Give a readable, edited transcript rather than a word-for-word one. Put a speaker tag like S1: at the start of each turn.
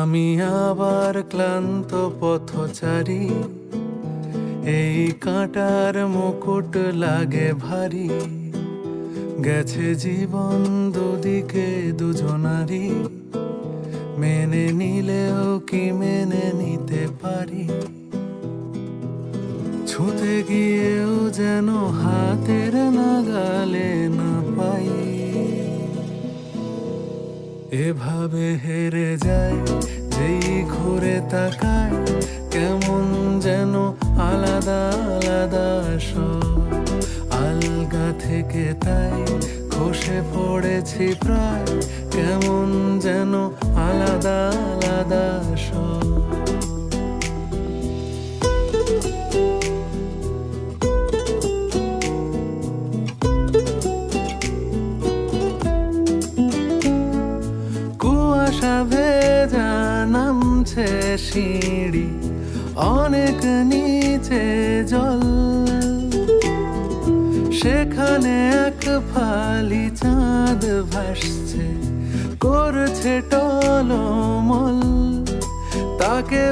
S1: আমি আবার ক্লান্ত পথচারী, এই কাঁটার মুকুট লাগে ভারী। গেছে জীবন দুদিকে দুজনারই, মেনে নিলেও কি মেনে নিতে পারি? ছুঁতে গিয়েও যেন হাতের নাগালে না পাই। এভাবে হেরে যায় যেই ঘুরে তাকায়, কেমন যেন আলাদা আলাদা সব। আলগা থেকে তাই খসে পড়েছি প্রায়, কেমন যেন আলাদা আলাদা সব। কুয়াশা ভেজা নামছে সিঁড়ি, অনেক নিচে জল। সেখানে এক ফালি চাঁদ ভাসছে, করছে টলমল। তাকে